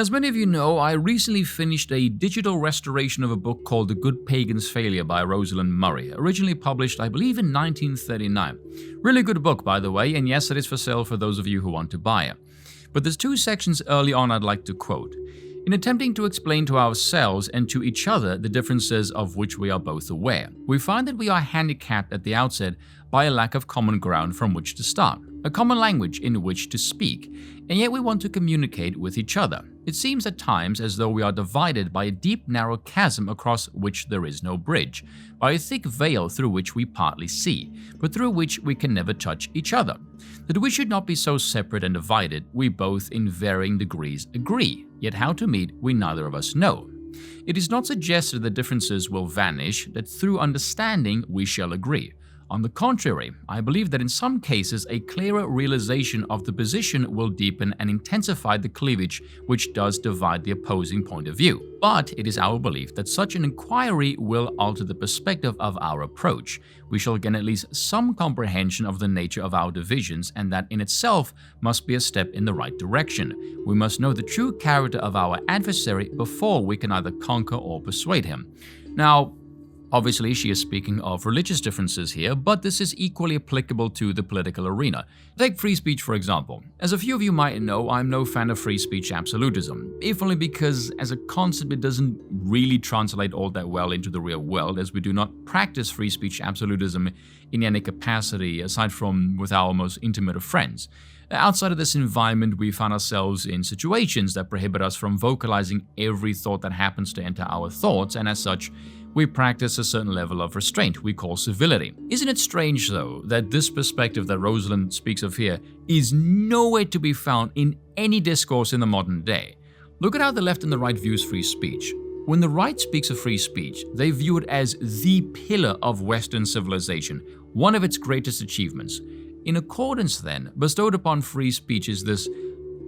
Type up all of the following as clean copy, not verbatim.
as many of you know, I recently finished a digital restoration of a book called The Good Pagan's Failure by Rosalind Murray, originally published, I believe, in 1939. Really good book, by the way, and yes, it is for sale for those of you who want to buy it. But there's two sections early on I'd like to quote. In attempting to explain to ourselves and to each other the differences of which we are both aware, we find that we are handicapped at the outset by a lack of common ground from which to start, a common language in which to speak, and yet we want to communicate with each other. It seems at times as though we are divided by a deep, narrow chasm across which there is no bridge, by a thick veil through which we partly see, but through which we can never touch each other. That we should not be so separate and divided, we both in varying degrees agree, yet how to meet we neither of us know. It is not suggested that differences will vanish, that through understanding we shall agree. On the contrary, I believe that in some cases a clearer realization of the position will deepen and intensify the cleavage which does divide the opposing point of view. But it is our belief that such an inquiry will alter the perspective of our approach. We shall gain at least some comprehension of the nature of our divisions, and that in itself must be a step in the right direction. We must know the true character of our adversary before we can either conquer or persuade him. Now, obviously, she is speaking of religious differences here, but this is equally applicable to the political arena. Take free speech, for example. As a few of you might know, I'm no fan of free speech absolutism, if only because as a concept it doesn't really translate all that well into the real world, as we do not practice free speech absolutism in any capacity aside from with our most intimate of friends. Outside of this environment, we find ourselves in situations that prohibit us from vocalizing every thought that happens to enter our thoughts, and as such, we practice a certain level of restraint we call civility. Isn't it strange, though, that this perspective that Rosalind speaks of here is nowhere to be found in any discourse in the modern day? Look at how the left and the right views free speech. When the right speaks of free speech, they view it as the pillar of Western civilization, one of its greatest achievements. In accordance, then, bestowed upon free speech is this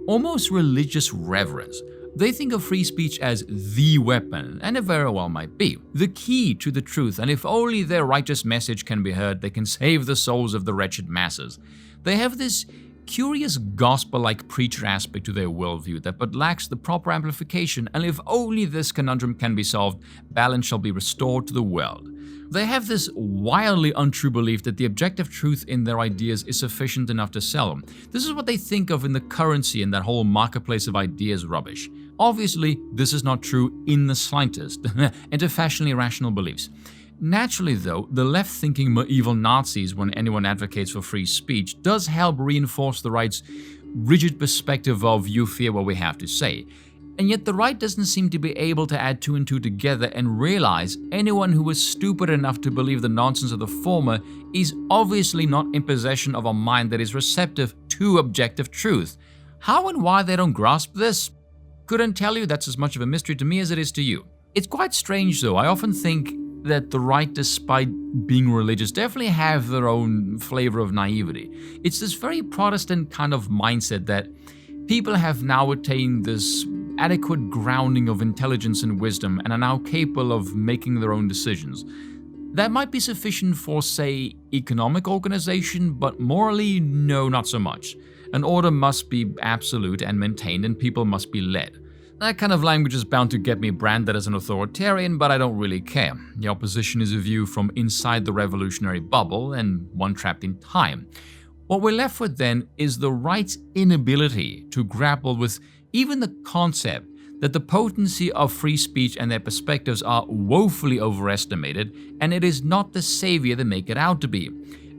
almost religious reverence. They think of free speech as the weapon, and it very well might be, the key to the truth, and if only their righteous message can be heard, they can save the souls of the wretched masses. They have this curious gospel-like preacher aspect to their worldview that but lacks the proper amplification, and if only this conundrum can be solved, balance shall be restored to the world. They have this wildly untrue belief that the objective truth in their ideas is sufficient enough to sell them. This is what they think of in the currency and that whole marketplace of ideas rubbish. Obviously, this is not true in the slightest, and to fashionably rational beliefs. Naturally, though, the left-thinking medieval Nazis, when anyone advocates for free speech, does help reinforce the right's rigid perspective of you fear what we have to say. And yet the right doesn't seem to be able to add two and two together and realize anyone who is stupid enough to believe the nonsense of the former is obviously not in possession of a mind that is receptive to objective truth. How and why they don't grasp this? Couldn't tell you. That's as much of a mystery to me as it is to you. It's quite strange, though. I often think that the right, despite being religious, definitely have their own flavor of naivety. It's this very Protestant kind of mindset that people have now attained this adequate grounding of intelligence and wisdom and are now capable of making their own decisions. That might be sufficient for, say, economic organization, but morally, no, not so much. An order must be absolute and maintained, and people must be led. That kind of language is bound to get me branded as an authoritarian, but I don't really care. The opposition is a view from inside the revolutionary bubble, and one trapped in time. What we're left with then is the right's inability to grapple with even the concept that the potency of free speech and their perspectives are woefully overestimated, and it is not the savior they make it out to be.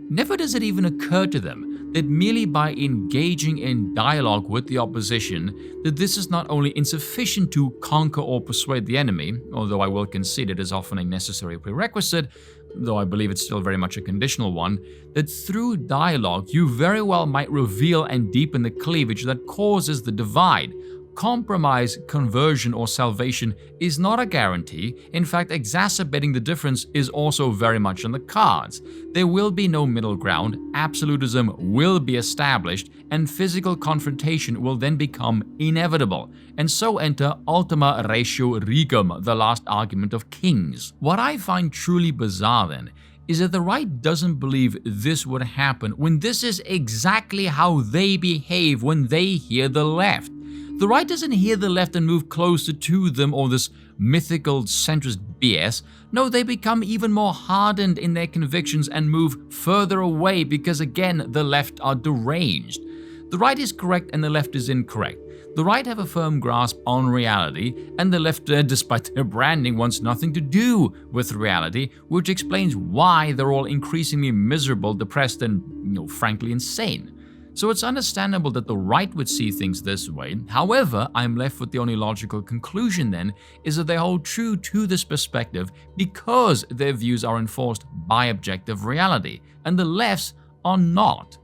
Never does it even occur to them that merely by engaging in dialogue with the opposition, that this is not only insufficient to conquer or persuade the enemy, although I will concede it is often a necessary prerequisite, though I believe it's still very much a conditional one, that through dialogue you very well might reveal and deepen the cleavage that causes the divide. Compromise, conversion, or salvation is not a guarantee. In fact, exacerbating the difference is also very much on the cards. There will be no middle ground, absolutism will be established, and physical confrontation will then become inevitable. And so enter ultima ratio regum, the last argument of kings. What I find truly bizarre then is that the right doesn't believe this would happen when this is exactly how they behave when they hear the left. The right doesn't hear the left and move closer to them or this mythical centrist BS. No, they become even more hardened in their convictions and move further away because, again, the left are deranged. The right is correct and the left is incorrect. The right have a firm grasp on reality, and the left, despite their branding, wants nothing to do with reality, which explains why they're all increasingly miserable, depressed, and, frankly, insane. So it's understandable that the right would see things this way. However, I'm left with the only logical conclusion then is that they hold true to this perspective because their views are enforced by objective reality, and the left's are not.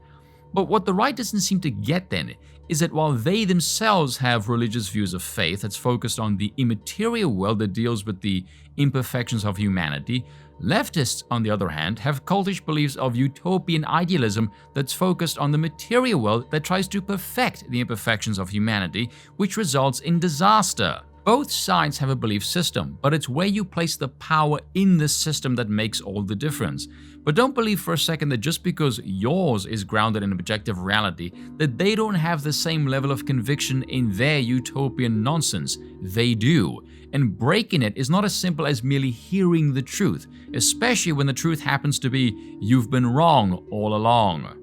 But what the right doesn't seem to get then is that while they themselves have religious views of faith that's focused on the immaterial world that deals with the imperfections of humanity, leftists, on the other hand, have cultish beliefs of utopian idealism that's focused on the material world that tries to perfect the imperfections of humanity, which results in disaster. Both sides have a belief system, but it's where you place the power in the system that makes all the difference. But don't believe for a second that just because yours is grounded in objective reality, that they don't have the same level of conviction in their utopian nonsense. They do. And breaking it is not as simple as merely hearing the truth, especially when the truth happens to be, you've been wrong all along.